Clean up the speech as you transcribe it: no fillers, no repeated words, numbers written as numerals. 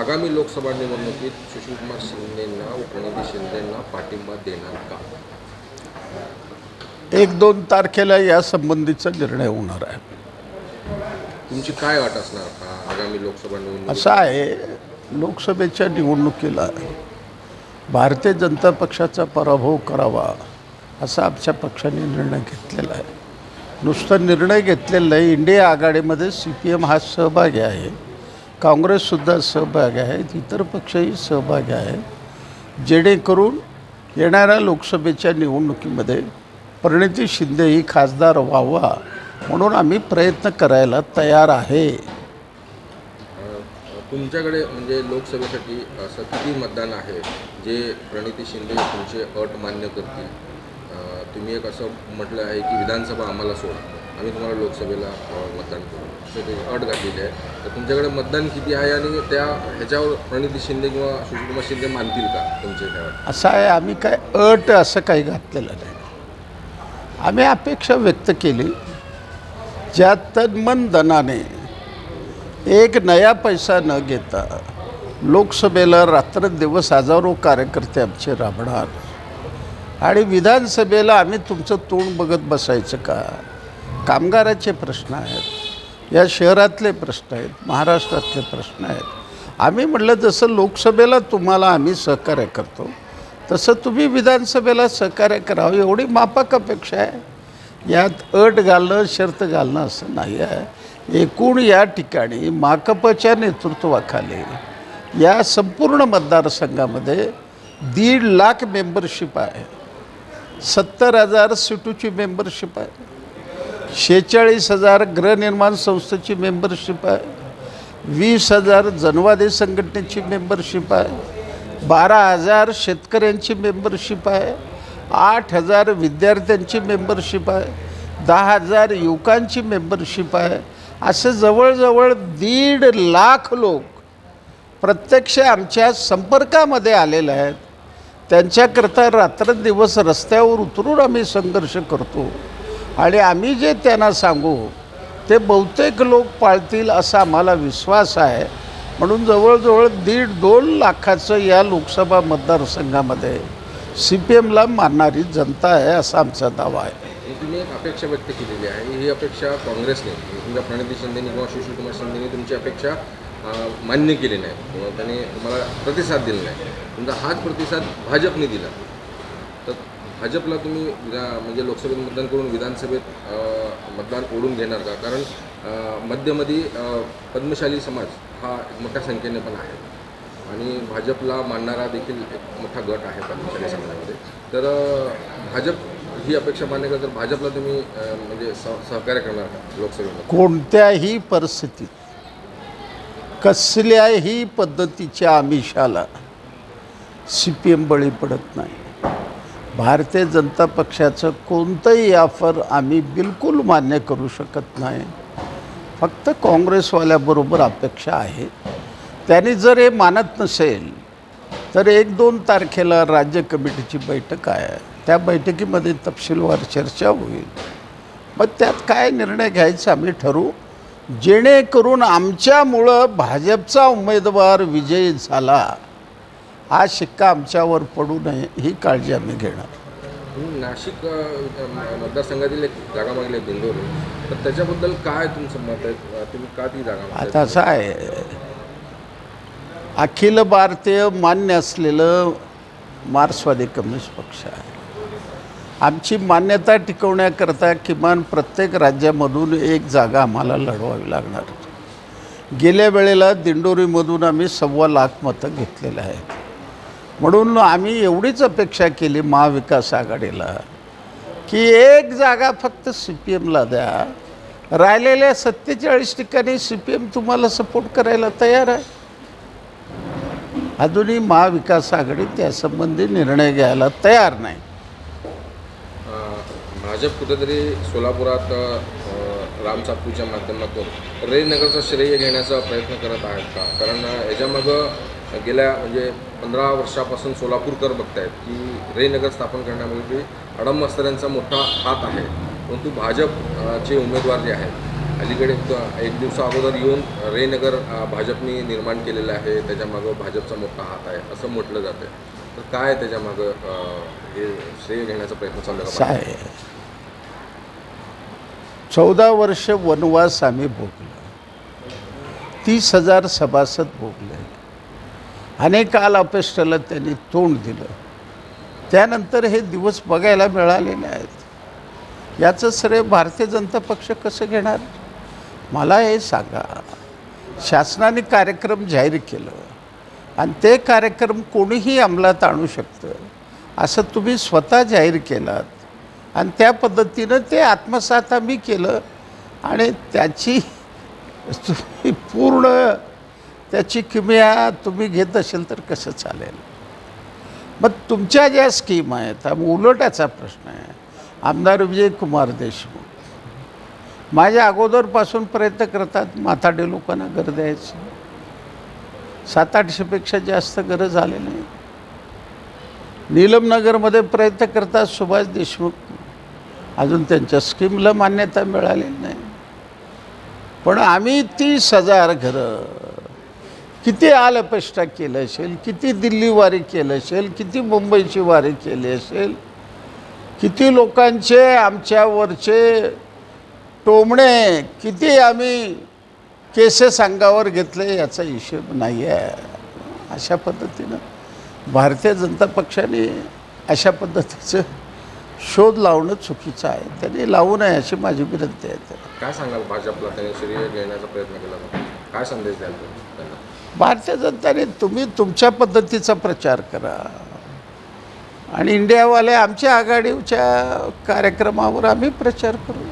आगामी लोकसभा निवडणुकीत सुशीलकुमार शिंदेंना व प्रणिती शिंदेंना पाठिंबा देणार का? 1-2 तारखेला या संबंधीचा निर्णय होणार आहे. तुमची काय वाट असणार का आगामी लोकसभा निवडणूक? असं आहे, लोकसभेच्या निवडणुकीला भारतीय जनता पक्षाचा पराभव करावा असा आमच्या पक्षाने निर्णय घेतलेला आहे. नुसता निर्णय घेतलेला नाही, इंडिया आघाडीमध्ये CPM हा सहभागी आहे, काँग्रेससुद्धा सहभागी आहे, इतर पक्षही सहभागी आहे. जेणेकरून येणाऱ्या लोकसभेच्या निवडणुकीमध्ये प्रणिती शिंदे ही खासदार व्हावा म्हणून आम्ही प्रयत्न करायला तयार आहे. तुमच्याकडे म्हणजे लोकसभेसाठी असं किती मतदान आहे जे प्रणिती शिंदे तुमचे अट मान्य करतील? तुम्ही एक असं म्हटलं आहे की विधानसभा आम्हाला सोड, आम्ही तुम्हाला लोकसभेला मतदान करू, असं ते अट घातलेली आहे. तर तुमच्याकडे मतदान किती आहे आणि त्या ह्याच्यावर प्रणिती शिंदे किंवा सुशीलकुमार शिंदे मानतील का तुमचे काय? असं आहे, आम्ही काय अट असं काही घातलेलं नाही. आम्ही अपेक्षा व्यक्त केली, ज्या तन धनाने एक नया पैसा न घेता लोकसभेला रात्रंदिवस हजारो कार्यकर्ते आमचे राबणार आणि विधानसभेला आम्ही तुमचं तोंड बघत बसायचं का? कामगाराचे प्रश्न आहेत, या शहरातले प्रश्न आहेत, महाराष्ट्रातले प्रश्न आहेत. आम्ही म्हटलं जसं लोकसभेला तुम्हाला आम्ही सहकार्य करतो तसं तुम्ही विधानसभेला सहकार्य करावं, एवढी माफक अपेक्षा आहे. यात अट घालणं शर्त घालणं असं नाही आहे. एकूण या ठिकाणी माकपच्या नेतृत्वाखाली या संपूर्ण मतदारसंघामध्ये 1.5 लाख मेंबरशिप आहे, 70,000 सीटूची मेंबरशिप आहे, 46,000 गृहनिर्माण संस्थेची मेंबरशिप आहे, 20,000 जनवादी संघटनेची मेंबरशिप आहे, 12,000 शेतकऱ्यांची मेंबरशिप आहे, 8,000 विद्यार्थ्यांची मेंबरशिप आहे, 10,000 युवकांची मेंबरशिप आहे. असे जवळजवळ 1.5 लाख लोक प्रत्यक्ष आमच्या संपर्कामध्ये आलेले आहेत. त्यांच्याकरता रात्रंदिवस रस्त्यावर उतरून आम्ही संघर्ष करतो आणि आम्ही जे त्यांना सांगू ते बहुतेक लोक पाळतील असा आम्हाला विश्वास आहे. म्हणून जवळजवळ 1.5-2 लाखाचं या लोकसभा मतदारसंघामध्ये CPMला मानणारी जनता आहे असा आमचा दावा आहे. तुम्ही एक अपेक्षा व्यक्त केलेली आहे, ही अपेक्षा काँग्रेसने तुमच्या प्रणिती शिंदेनी किंवा सुशीलकुमार शिंदेनी तुमची अपेक्षा मान्य केली नाही किंवा त्यांनी तुम्हाला प्रतिसाद दिला नाही. तुमचा हाच प्रतिसाद भाजपने दिला, तर भाजपला तुम्ही म्हणजे लोकसभेत मतदान करून विधानसभेत मतदान ओढून घेणार का? कारण मध्यमध्ये पद्मशाली समाज हा मोठ्या संख्येने पण आहे आणि भाजपला मानणारा देखील एक मोठा गट आहे पद्मशाली समाजामध्ये. तर भाजप ही अपेक्षा मान्य करत तर भाजपला तुम्ही म्हणजे सहकार्य करणार का लोकसभेमध्ये? कोणत्याही परिस्थितीत कसल्याही पद्धतीच्या आमिषाला CPM बळी पडत नाही. भारतीय जनता पक्षाचं कोणतंही ऑफर आम्ही बिलकुल मान्य करू शकत नाही. फक्त काँग्रेसवाल्याबरोबर अपेक्षा आहे. त्यांनी जर हे मानत नसेल तर 1-2 तारखेला राज्य कमिटीची बैठक आहे, त्या बैठकीमध्ये तपशीलवार चर्चा होईल. मग त्यात काय निर्णय घ्यायचा आम्ही ठरवू, जेणेकरून आमच्यामुळं भाजपचा उमेदवार विजयी झाला हा शिक्का आमच्यावर पडू नये ही काळजी आम्ही घेणार. नाशिक मतदारसंघातील एक जागा मागली आहे दिंडोरी, तर त्याच्याबद्दल काय तुमचं मत आहे? तुम्ही का ती जागा मागताय? आता असं आहे, अखिल भारतीय मान्य असलेलं मार्क्सवादी कम्युनिस्ट पक्ष आहे. आमची मान्यता टिकवण्याकरता किमान प्रत्येक राज्यामधून एक जागा आम्हाला लढवावी लागणार. गेल्या वेळेला दिंडोरीमधून आम्ही 1.25 लाख मतं घेतलेलं आहेत. म्हणून आम्ही एवढीच अपेक्षा केली महाविकास आघाडीला की एक जागा फक्त CPMला द्या, राहिलेल्या 47 ठिकाणी CPM तुम्हाला सपोर्ट करायला तयार आहे. अजूनही महाविकास आघाडी त्यासंबंधी निर्णय घ्यायला तयार नाही. भाजप कुठेतरी सोलापुरात राम सातपूरच्या माध्यमातून रेनगरचं श्रेय घेण्याचा प्रयत्न करत आहेत का? कारण याच्यामागं गेल्या म्हणजे 15 वर्षापासून सोलापूरकर बघतायत की रेनगर स्थापन करण्यामध्ये अडम मस्तऱ्यांचा मोठा हात आहे. परंतु भाजपचे उमेदवार जे आहेत अलीकडे एक दिवसा अगोदर येऊन रेनगर भाजपने निर्माण केलेलं आहे, त्याच्यामागं भाजपचा मोठा हात आहे असं म्हटलं जातं. तर काय त्याच्यामागं हे श्रेय घेण्याचा प्रयत्न चालू आहे का? आहे 14 वर्ष वनवास आम्ही भोगलो, 30,000 सभासद भोगले, अनेक आल अपेष्टाला त्यांनी तोंड दिलं, त्यानंतर हे दिवस बघायला मिळालेले आहेत. याचं श्रेय भारतीय जनता पक्ष कसं घेणार? मला हे सांगा. शासनाने कार्यक्रम जाहीर केलं आणि ते कार्यक्रम कोणीही अंमलात आणू शकतं असं तुम्ही स्वतः जाहीर केलात आणि त्या पद्धतीनं ते आत्मसात आम्ही केलं आणि त्याची तुम्ही पूर्ण त्याची किमया तुम्ही घेत असेल तर कसं चालेल? मग तुमच्या ज्या स्कीम आहेत, उलटाचा प्रश्न आहे. आमदार विजयकुमार देशमुख माझ्या अगोदरपासून प्रयत्न करतात माथाडी लोकांना घर द्यायची. 700-800पेक्षा जास्त घरं झाले नाही. नीलमनगरमध्ये प्रयत्न करतात सुभाष देशमुख, अजून त्यांच्या स्कीमला मान्यता मिळालेली नाही. पण आम्ही 30,000 घरं, किती आलपेष्टा केलं असेल, किती दिल्ली वारी केलं असेल, किती मुंबईची वारी केली असेल, किती लोकांचे आमच्यावरचे टोमणे, किती आम्ही केसेस अंगावर घेतले याचा हिशोब नाही आहे. अशा पद्धतीनं भारतीय जनता पक्षाने अशा पद्धतीचं शोध लावणं चुकीचं आहे. त्यांनी लावू नये अशी माझी विनंती आहे. काय सांगाल भाजपला त्यांनी श्रेय घेण्याचा प्रयत्न केला तर काय संदेश द्याल त्यांना? भारतीय जनताने तुम्ही तुमच्या पद्धतीचा प्रचार करा आणि इंडियावाले आमच्या आघाडीच्या कार्यक्रमावर आम्ही प्रचार करू.